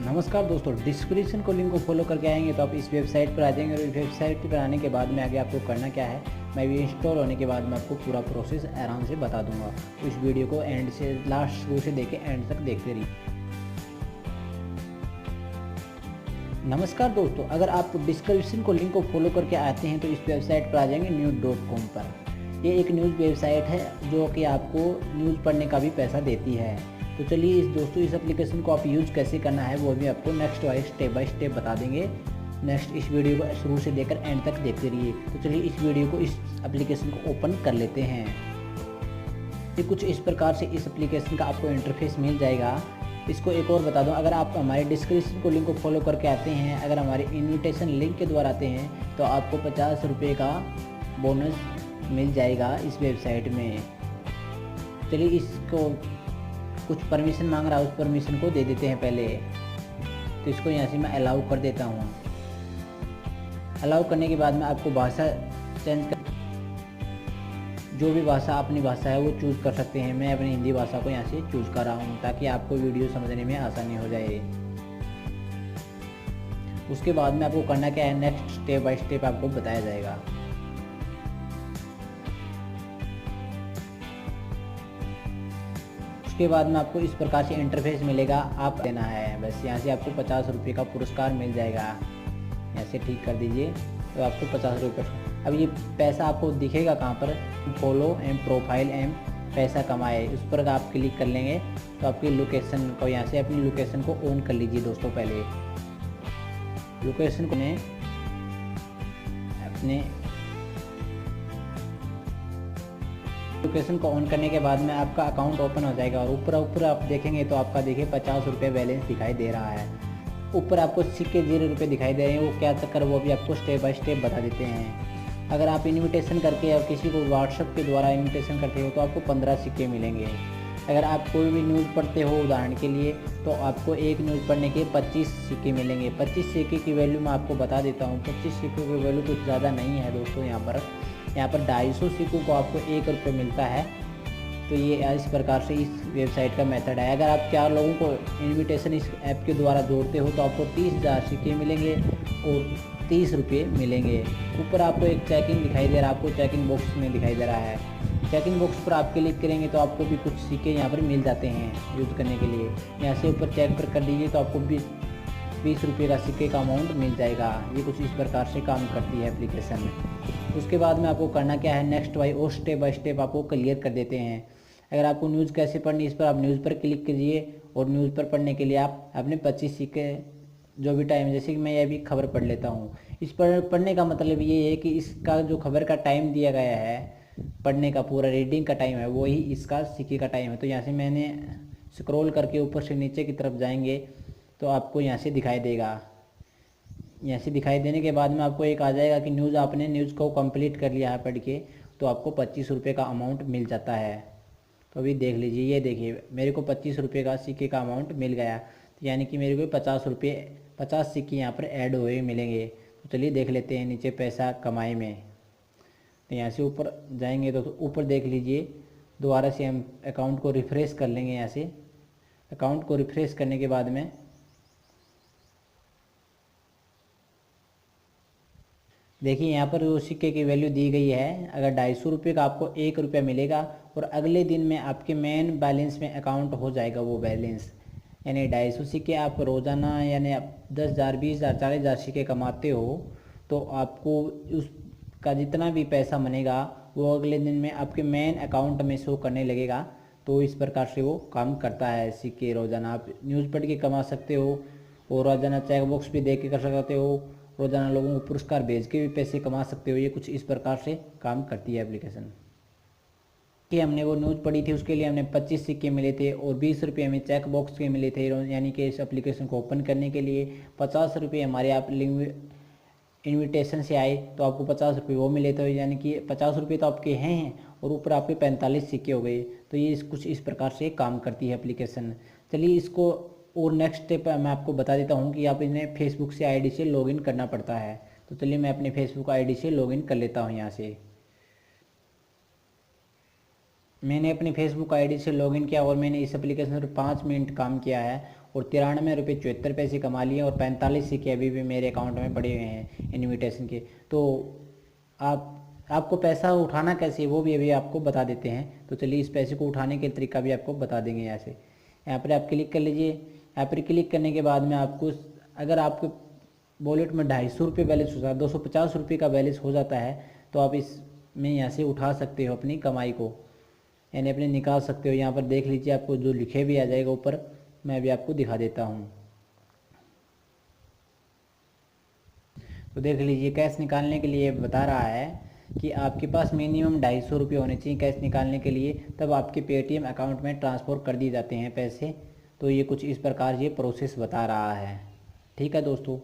नमस्कार दोस्तों, डिस्क्रिप्शन को लिंक को फॉलो करके आएंगे तो आप इस वेबसाइट पर आ जाएंगे और इस वेबसाइट पर आने के बाद में आगे आपको करना क्या है, मैं भी इंस्टॉल होने के बाद मैं आपको पूरा प्रोसेस आराम से बता दूंगा। तो इस वीडियो को एंड से लास्ट शुरू से देखे एंड तक देखते रहिए। नमस्कार दोस्तों, अगर आप डिस्क्रिप्शन को लिंक को फॉलो करके आते हैं तो इस वेबसाइट पर आ जाएंगे न्यूज़.com पर। ये एक न्यूज़ वेबसाइट है जो कि आपको न्यूज़ पढ़ने का भी पैसा देती है। तो चलिए दोस्तों, इस एप्लीकेशन को आप यूज़ कैसे करना है वो भी आपको next wise step by step बता देंगे। नेक्स्ट इस वीडियो को शुरू से देखकर एंड तक देखते रहिए। तो चलिए इस वीडियो को, इस एप्लीकेशन को ओपन कर लेते हैं। ये कुछ इस प्रकार से इस एप्लीकेशन का आपको इंटरफेस मिल जाएगा। इसको एक और बता दूं, अगर आप हमारे डिस्क्रिप्शन को लिंक को फॉलो करके आते हैं, अगर हमारे इन्विटेशन लिंक के द्वारा आते हैं तो आपको 50 रुपये का बोनस मिल जाएगा इस वेबसाइट में। चलिए इसको कुछ परमिशन मांग रहा है, उस परमिशन को दे देते हैं पहले। तो इसको यहाँ से मैं अलाउ कर देता हूँ। अलाउ करने के बाद में आपको भाषा चेंज कर, जो भी भाषा अपनी भाषा है वो चूज़ कर सकते हैं। मैं अपनी हिंदी भाषा को यहाँ से चूज़ कर रहा हूँ ताकि आपको वीडियो समझने में आसानी हो जाए। उसके बाद में आपको करना क्या है, नेक्स्ट स्टेप बाय स्टेप आपको बताया जाएगा। उसके बाद में आपको इस प्रकार से इंटरफेस मिलेगा, आप देना है बस। यहाँ से आपको 50 रुपये का पुरस्कार मिल जाएगा। यहाँ से ठीक कर दीजिए तो आपको 50 रुपये। अब ये पैसा आपको दिखेगा कहाँ पर, फॉलो एंड प्रोफाइल एंड पैसा कमाए, उस पर आप क्लिक कर लेंगे तो आपकी लोकेशन को, यहाँ से अपनी लोकेशन को ऑन कर लीजिए दोस्तों। पहले लोकेशन को अपने लोकेशन को ऑन करने के बाद में आपका अकाउंट ओपन हो जाएगा और ऊपर आप देखेंगे तो आपका देखिए 50 रुपये बैलेंस दिखाई दे रहा है। ऊपर आपको सिक्के 0 रुपये दिखाई दे रहे हैं, वो क्या चक्कर, वो भी आपको स्टेप बाय स्टेप बता देते हैं। अगर आप इन्विटेशन करके या किसी को व्हाट्सएप के द्वारा इन्विटेशन करते हो तो आपको 15 सिक्के मिलेंगे। अगर आप कोई भी न्यूज़ पढ़ते हो उदाहरण के लिए तो आपको एक न्यूज़ पढ़ने के 25 सिक्के मिलेंगे। 25 सिक्के की वैल्यू मैं आपको बता देता हूँ। 25 सिक्कों की वैल्यू कुछ ज़्यादा नहीं है दोस्तों। यहाँ पर 250 सिक्कों को आपको 1 रुपये मिलता है। तो ये इस प्रकार से इस वेबसाइट का मेथड है। अगर आप 4 लोगों को इन्विटेशन इस ऐप के द्वारा जोड़ते हो तो आपको 30,000 सिक्के मिलेंगे और 30 रुपये मिलेंगे। ऊपर आपको एक चेकिंग दिखाई दे रहा है, आपको चेकिंग बॉक्स में दिखाई दे रहा है। चेकिंग बॉक्स पर आप क्लिक करेंगे तो आपको भी कुछ सिक्के यहाँ पर मिल जाते हैं यूज़ करने के लिए। यहाँ से ऊपर चेक पर कर दीजिए तो आपको भी 20 रुपये का सिक्के का अमाउंट मिल जाएगा। ये कुछ इस प्रकार से काम करती है एप्लीकेशन में। उसके बाद में आपको करना क्या है, नेक्स्ट वाई और स्टेप बाय स्टेप आपको क्लियर कर देते हैं। अगर आपको न्यूज़ कैसे पढ़नी, इस पर आप न्यूज़ पर क्लिक कीजिए और न्यूज़ पर पढ़ने के लिए आप अपने 25 सिक्के जो भी टाइम, जैसे कि मैं ये भी खबर पढ़ लेता हूँ। इस पर पढ़ने का मतलब ये है कि इसका जो खबर का टाइम दिया गया है, पढ़ने का पूरा रीडिंग का टाइम है, वही इसका सिक्के का टाइम है। तो यहाँ से मैंने स्क्रॉल करके ऊपर से नीचे की तरफ जाएंगे तो आपको यहाँ से दिखाई देगा। यहाँ से दिखाई देने के बाद में आपको एक आ जाएगा कि न्यूज़, आपने न्यूज़ को कंप्लीट कर लिया है पढ़ के, तो आपको 25 रुपये का अमाउंट मिल जाता है। तो अभी देख लीजिए, ये देखिए मेरे को 25 रुपये का सिक्के का अमाउंट मिल गया। तो यानी कि मेरे को 50 सिक्के यहाँ पर ऐड हुए मिलेंगे। तो चलिए देख लेते हैं नीचे पैसा कमाए में। तो यहाँ से ऊपर जाएंगे तो ऊपर देख लीजिए, दोबारा से हम अकाउंट को रिफ़्रेश कर लेंगे। यहाँ से अकाउंट को रिफ़्रेश करने के बाद में देखिए यहाँ पर वो सिक्के की वैल्यू दी गई है। अगर 250 रुपये का आपको 1 रुपया मिलेगा और अगले दिन में आपके मेन बैलेंस में अकाउंट हो जाएगा वो बैलेंस। यानी 250 सिक्के आप रोज़ाना, यानी आप 10,000, 20,000, 40,000 सिक्के कमाते हो तो आपको उसका जितना भी पैसा बनेगा वो अगले दिन में आपके मेन अकाउंट में शो करने लगेगा। तो इस प्रकार से वो काम करता है। सिक्के रोज़ाना आप न्यूज़ पढ़ के कमा सकते हो और रोज़ाना चेक बॉक्स भी देख के कर सकते हो। रोज़ाना लोगों को पुरस्कार भेज के भी पैसे कमा सकते हो। ये कुछ इस प्रकार से काम करती है एप्लीकेशन। कि हमने वो न्यूज़ पढ़ी थी उसके लिए हमने 25 सिक्के मिले थे और 20 रुपये हमें चेक बॉक्स के मिले थे। यानी कि इस एप्लीकेशन को ओपन करने के लिए 50 रुपये हमारे आप इन्विटेशन से आए तो आपको 50 रुपये वो मिले थे। यानी कि 50 रुपये तो आपके हैं और ऊपर आपके 45 सिक्के हो गए। तो ये कुछ इस प्रकार से काम करती है एप्लीकेशन। चलिए इसको और नेक्स्ट स्टेप मैं आपको बता देता हूँ कि आप इन्हें फेसबुक से आईडी से लॉगिन करना पड़ता है। तो चलिए मैं अपने फेसबुक आईडी से लॉगिन कर लेता हूँ। यहाँ से मैंने अपनी फेसबुक आईडी से लॉगिन किया और मैंने इस एप्लीकेशन पर 5 मिनट काम किया है और 93 रुपये 74 पैसे कमा लिए और 45 सिक्के अभी भी मेरे अकाउंट में पड़े हुए हैं इनविटेशन के। तो आपको पैसा उठाना कैसे है वो भी अभी आपको बता देते हैं। तो चलिए इस पैसे को उठाने के तरीका भी आपको बता देंगे। यहाँ पर आप क्लिक कर लीजिए। यहाँ पर क्लिक करने के बाद में आपको, अगर आपके वॉलेट में 250 रुपये बैलेंस हो जाता है, 250 रुपये का बैलेंस हो जाता है, तो आप इसमें यहाँ से उठा सकते हो अपनी कमाई को, यानी अपने निकाल सकते हो। यहाँ पर देख लीजिए, आपको जो लिखे भी आ जाएगा ऊपर, मैं भी आपको दिखा देता हूँ। तो देख लीजिए, कैश निकालने के लिए बता रहा है कि आपके पास मिनिमम 250 रुपये होने चाहिए कैश निकालने के लिए, तब आपके पेटीएम अकाउंट में ट्रांसफ़र कर दिए जाते हैं पैसे। तो ये कुछ इस प्रकार ये प्रोसेस बता रहा है। ठीक है दोस्तों।